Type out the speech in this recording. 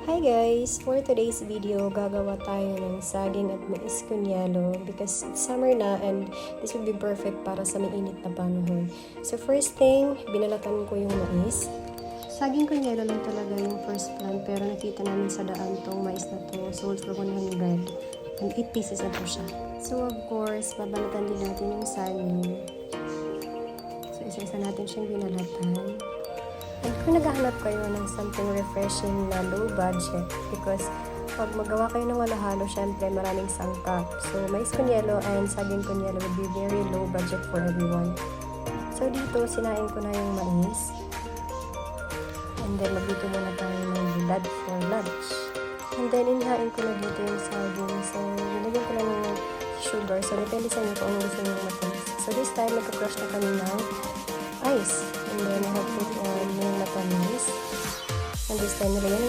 Hi guys! For today's video, gagawa tayo ng saging at mais kunyalo because it's summer na and this would be perfect para sa mainit na panahon. So first thing, binalatan ko yung mais. Saging kunyalo lang talaga yung first plant pero nakita namin sa daan tong mais na to, sold for 100 and 8 pieces na po siya. So of course, babalatan din natin yung saging. So isa-isa natin siyang binalatan. And kung naghahanap kayo ng something refreshing na low budget, because pag magawa kayo ng halo-halo, syempre maraming sangkap. So, mais kunyelo and saging kunyelo would be very low budget for everyone. So, dito, sinain ko na yung mais. And then, magluto muna tayo ng bilad for lunch. And then, inhain ko na dito yung saging. So, nilagyan ko lang yung sugar. So, depende sa inyo kung ano gusto nyo matamis. So, this time, nagka-crush na kami ng ice. And then, I have put on yung matamis. And this time, nilagyan